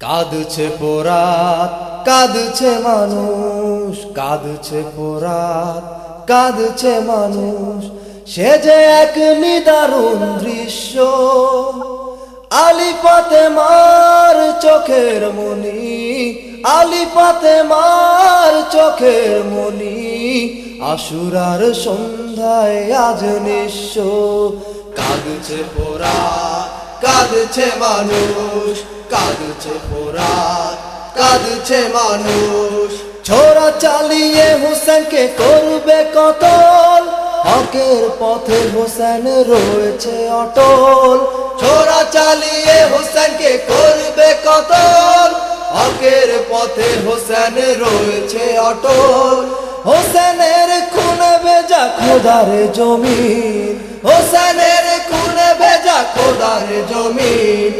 কাঁদছে পোরাত, কাঁদছে মানুষ, কাঁদছে পোরাত, কাঁদছে মানুষ। সে যে এক নিদারুণ দৃশ্য, আলী ফাতেমার চোখের মনি, আলী ফাতেমার চোখের মনি। আশুরার সন্ধ্যায় আজ নিঃস্ব, কাঁদছে পোরাত, কাঁদছে মানুষ, কাঁদছে পোরাত, কাঁদছে মানুষ। ছোরা চালিয়ে হোসেনকে করবে কতল, হকের পথে হোসেন রয়েছে অটল। ছোরা চালিয়ে হোসেনকে করবে কতল, হকের পথে হোসেন রয়েছে অটল। হোসেনের খুনে ভেজা খোদার জমিন, হোসেনের খুনে ভেজা খোদার জমিন।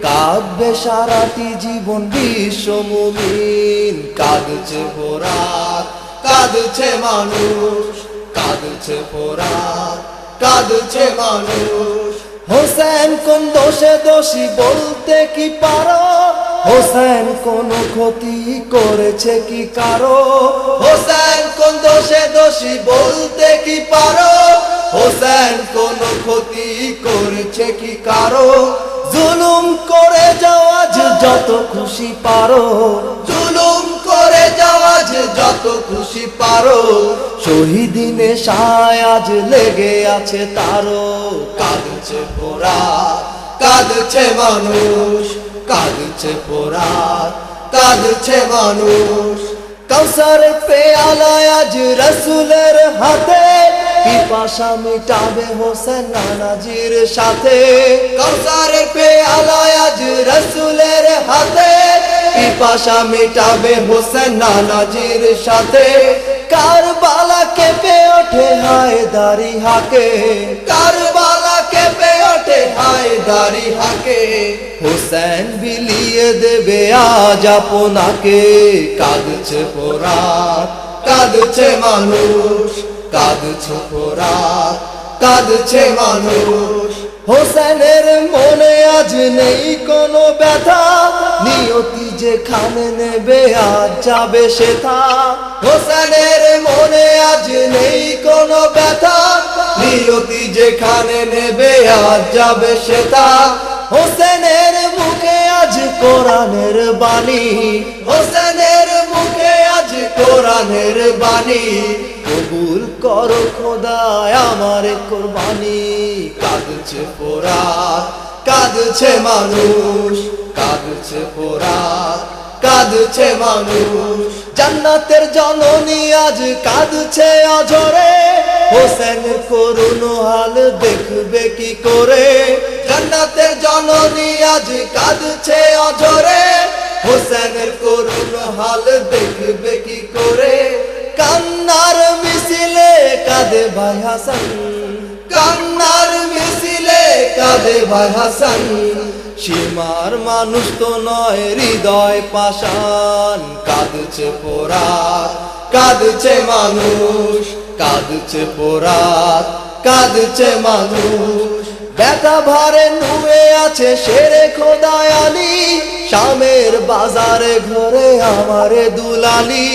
কাঁদবে সারাটি জীবন বিশ্ব মুমিন। কাঁদছে পোরাত, কাঁদছে মানুষ, কাঁদছে পোরাত, কাঁদছে মানুষ। হোসেন কোন দোষে দোষী বলতে কি পারো? হোসেন কোন ক্ষতি করেছে কি কারো? হোসেন কোন দোষে দোষী বলতে কি পারো? হোসেন কোন ক্ষতি করেছে কি কারো? জুলুম করে যাও আজ যত খুশি পারো, জুলুম করে যাও আজ যত খুশি পারো। শহীদি নেশায় আজ লেগে আছে তারো। কাঁদছে পোরাত, কাঁদছে মানুষ, কাঁদছে পোরাত, কাঁদছে মানুষ। কাউসারের পেয়ালায় আজ রাসূলের হাতে, পিপাসা মিটাবে হোসেন নানাজির সাথে। কাউসারের পেয়ালায় আজ রাসূলের হাতে, পিপাসা মিটাবে হোসেন নানাজির সাথে। কারবালা কেঁপে ওঠে হায়দারি হাকে, কারবালা কেঁপে ওঠে হায়দারি হাকে। হোসেন বিলিয়ে দেবে আজ আপনাকে। কাঁদছে পোরাত, কাঁদছে মানুষ, কাঁদছে পোরাত, কাঁদছে মানুষ। হোসেনের মনে আজ নেই কোনো ব্যথা, নিয়তি যেখানে নেবে আজ যাবে সেথা। হোসেনের মনে আজ নেই কোনো ব্যথা, নিয়তি যেখানে নেবে আজ যাবে সেথা। হোসেনের মুখে আজ কোরআনের বাণী, হোসেনের মুখে আজ কোরআনের বাণী। কবুল করো খোদায় আমার কুরবানি। কাঁদছে পোরাত, কাঁদছে মানুষ, কাঁদছে পোরাত, কাঁদছে মানুষ। জান্নাতের জননী আজ কাঁদছে অঝরে, হোসেন করুণ হাল দেখবে কি করে? জান্নাতের জননী আজ কাঁদছে অঝরে, হোসেনের করুণ হাল দেখবে কি করে? কান্নার মিছিলে কাঁদে ভাই হাসান, কান্নার মিছিলে কাঁদে ভাই হাসান। সীমার মানুষ তো নয় হৃদয় পাষাণ। কাঁদছে পোরাত, কাঁদছে মানুষ, কাঁদছে পোরাত, কাঁদছে মানুষ। ব্যথা ভারে নুয়ে আছে শেরে খোদায় আলী, শামের বাজারে ঘরে আমারে দুলালি।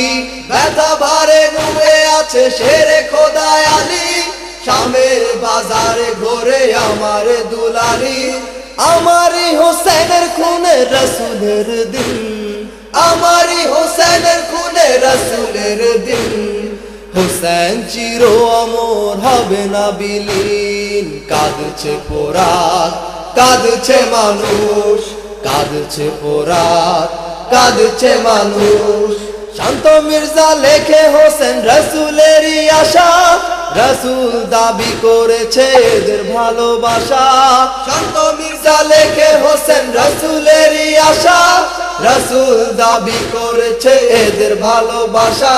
ব্যথা ভারে নুয়ে আছে শেরে খোদায় আলী, শামের বাজারে ঘরে আমারে দুলালি। আমারি হোসেনের খুনে রাসূলের দিন, আমারি হোসেনের খুনে রাসূলের দিন। হোসেন চির অমর হবে না বিলীন। কাঁদছে পোরাত, কাঁদছে মানুষ, কাঁদছে পোরাত, কাঁদছে মানুষ। শান্ত মির্জা লেখে হোসেন রাসূলেরই আশা, রাসূল দাবি করেছে এদের ভালোবাসা। শান্ত মির্জা লেখে হোসেন রাসূলেরই আশা, রাসূল দাবি করেছে এদের ভালোবাসা।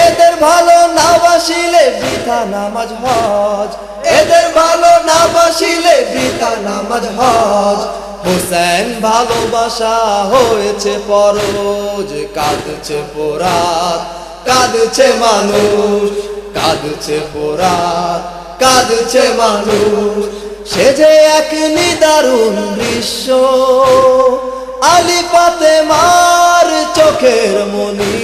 এদের ভালো না বাসিলে বৃথা নামাজ হজ, এদের ভালো না বাসিলে বৃথা নামাজ হজ। হোসেন ভালোবাসা হয়েছে পরজ। কাঁদছে পোরাত, কাঁদছে মানুষ, কাঁদছে পোরাত, কাঁদছে মানুষ। সে যে এক নিদারুণ দৃশ্য, আলী ফাতেমার চোখের মনি,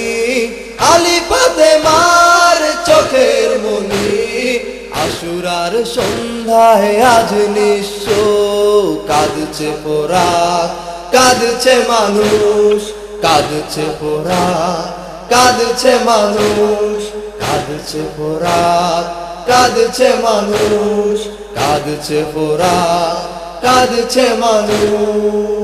আলী ফাতেমার চোখের মনি, আশুরার সন্ধ্যায় আজ নিঃস্ব, কাঁদছে পোরাত, কাঁদছে মানুষ, কাঁদছে পোরাত, কাঁদছে মানুষ, কাঁদছে পোরাত, কাঁদছে মানুষ, কাঁদছে পোরাত, কাঁদছে মানুষ।